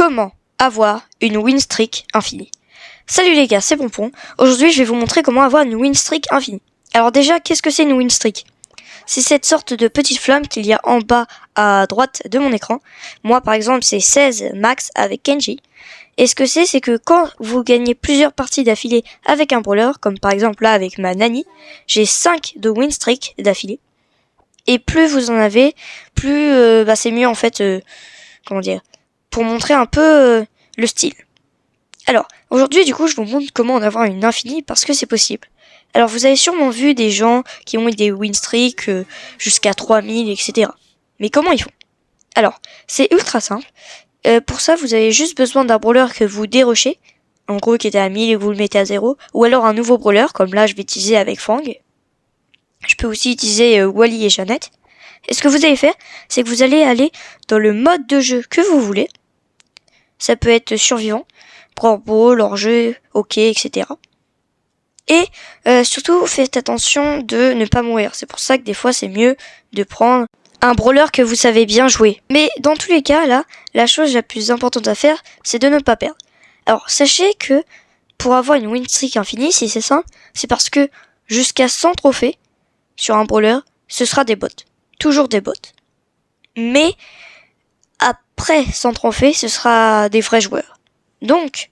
Comment avoir une win streak infinie? Salut les gars, c'est Pompon. Aujourd'hui, je vais vous montrer comment avoir une win streak infinie. Alors déjà, qu'est-ce que c'est une win streak? C'est cette sorte de petite flamme qu'il y a en bas à droite de mon écran. Moi, par exemple, c'est 16 max avec Kenji. Et ce que c'est que quand vous gagnez plusieurs parties d'affilée avec un brawler, comme par exemple là avec ma Nani, j'ai 5 de win streak d'affilée. Et plus vous en avez, plus c'est mieux en fait, comment dire, pour montrer un peu le style. Alors, aujourd'hui, du coup, je vous montre comment en avoir une infinie parce que c'est possible. Alors, vous avez sûrement vu des gens qui ont eu des win streaks jusqu'à 3000, etc. Mais comment ils font? Alors, c'est ultra simple. Pour ça, vous avez juste besoin d'un brawler que vous dérochez, en gros qui était à 1000 et vous le mettez à 0, ou alors un nouveau brawler, comme là je vais utiliser avec Fang. Je peux aussi utiliser Wally et Jeannette. Et ce que vous allez faire, c'est que vous allez aller dans le mode de jeu que vous voulez. Ça peut être survivant, Brawl Ball, hors-jeu, ok, etc. Et surtout, faites attention de ne pas mourir. C'est pour ça que des fois, c'est mieux de prendre un brawler que vous savez bien jouer. Mais dans tous les cas, là, la chose la plus importante à faire, c'est de ne pas perdre. Alors, sachez que pour avoir une win streak infinie, si c'est simple, c'est parce que jusqu'à 100 trophées sur un brawler, ce sera des bots. Toujours des bots. Mais après 100 trophées, ce sera des vrais joueurs. Donc,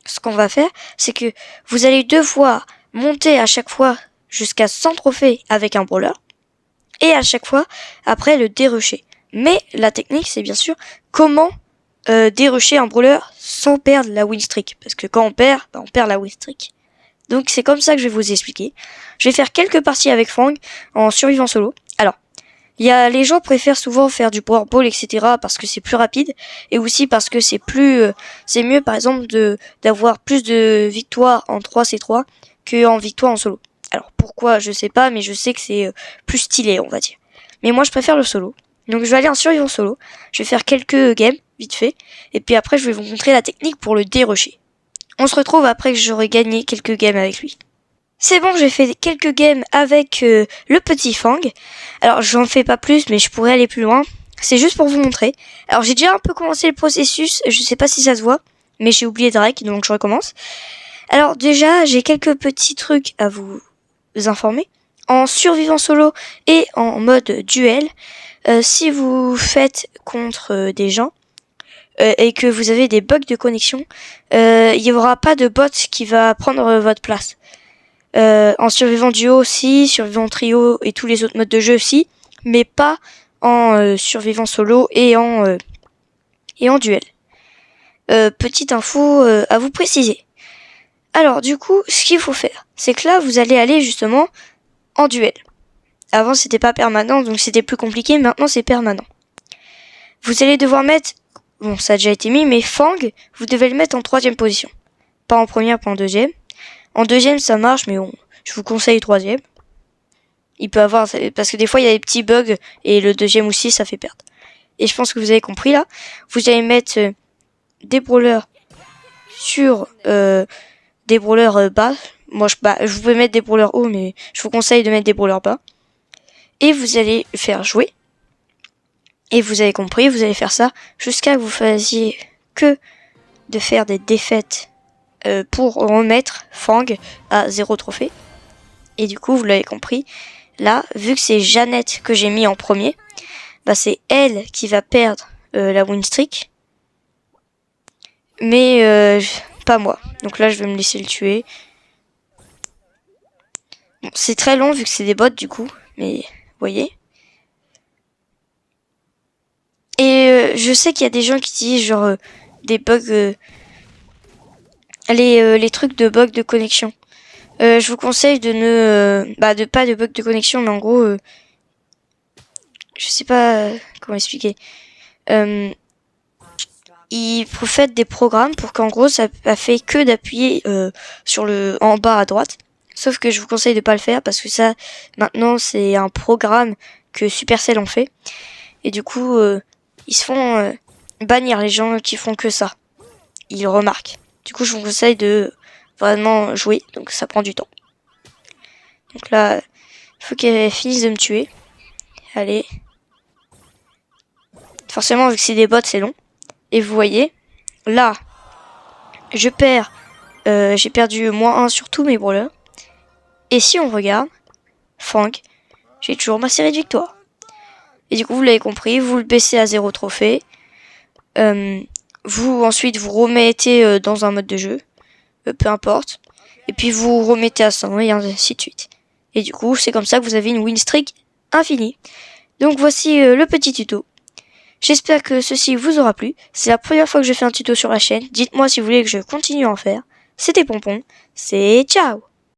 ce qu'on va faire, c'est que vous allez devoir monter à chaque fois jusqu'à 100 trophées avec un brawler. Et à chaque fois, après, le dérusher. Mais la technique, c'est bien sûr comment dérusher un brawler sans perdre la win streak. Parce que quand on perd, on perd la win streak. Donc c'est comme ça que je vais vous expliquer. Je vais faire quelques parties avec Fang en survivant solo. Alors, les gens préfèrent souvent faire du Brawl Ball, etc. parce que c'est plus rapide et aussi parce que c'est mieux par exemple d'avoir plus de victoires en 3C3 qu'en victoire en solo. Alors pourquoi, je sais pas, mais je sais que c'est plus stylé, on va dire. Mais moi je préfère le solo. Donc je vais aller en survivant solo. Je vais faire quelques games, vite fait. Et puis après je vais vous montrer la technique pour le dérusher. On se retrouve après que j'aurai gagné quelques games avec lui. C'est bon, j'ai fait quelques games avec le petit Fang. Alors j'en fais pas plus, mais je pourrais aller plus loin. C'est juste pour vous montrer. Alors j'ai déjà un peu commencé le processus, je sais pas si ça se voit, mais j'ai oublié Drake, donc je recommence. Alors déjà, j'ai quelques petits trucs à vous informer. En survivant solo et en mode duel, si vous faites contre des gens, et que vous avez des bugs de connexion, il n'y aura pas de bot qui va prendre votre place. En survivant duo aussi, survivant trio et tous les autres modes de jeu aussi, mais pas en survivant solo et en duel. Petite info à vous préciser. Alors du coup, ce qu'il faut faire, c'est que là vous allez aller justement en duel. Avant c'était pas permanent, donc c'était plus compliqué, maintenant c'est permanent. Vous allez devoir mettre, bon ça a déjà été mis, mais Fang, vous devez le mettre en 3e position. Pas en première, pas en 2e. En 2e ça marche, mais je vous conseille 3e. Il peut avoir, parce que des fois il y a des petits bugs, et le 2e aussi ça fait perdre. Et je pense que vous avez compris là. Vous allez mettre des brawlers sur des brawlers bas. Moi je pouvais mettre des brawlers hauts, mais je vous conseille de mettre des brawlers bas. Et vous allez faire jouer. Et vous avez compris, vous allez faire ça jusqu'à que vous fassiez que de faire des défaites pour remettre Fang à 0 trophée. Et du coup, vous l'avez compris, là, vu que c'est Jeannette que j'ai mis en premier, c'est elle qui va perdre la win streak. Mais pas moi. Donc là, je vais me laisser le tuer. Bon, c'est très long vu que c'est des bots du coup, mais vous voyez. Et je sais qu'il y a des gens qui disent genre des bugs, les trucs de bugs de connexion. Je vous conseille de de pas de bugs de connexion, mais en gros, je sais pas comment expliquer. Il fait des programmes pour qu'en gros ça a fait que d'appuyer sur le en bas à droite. Sauf que je vous conseille de pas le faire parce que ça, maintenant, c'est un programme que Supercell ont fait. Et du coup, ils se font bannir les gens qui font que ça. Ils le remarquent. Du coup, je vous conseille de vraiment jouer. Donc, ça prend du temps. Donc là, il faut qu'elle finisse de me tuer. Allez. Forcément, vu que c'est des bots, c'est long. Et vous voyez, là, je perds, j'ai perdu -1 sur tous mes brawlers. Et si on regarde, Frank, j'ai toujours ma série de victoires. Et du coup, vous l'avez compris, vous le baissez à 0 trophée. Ensuite, vous remettez dans un mode de jeu, peu importe. Et puis, vous remettez à 100 et ainsi de suite. Et du coup, c'est comme ça que vous avez une win streak infinie. Donc, voici le petit tuto. J'espère que ceci vous aura plu. C'est la première fois que je fais un tuto sur la chaîne. Dites-moi si vous voulez que je continue à en faire. C'était Pompon. C'est ciao!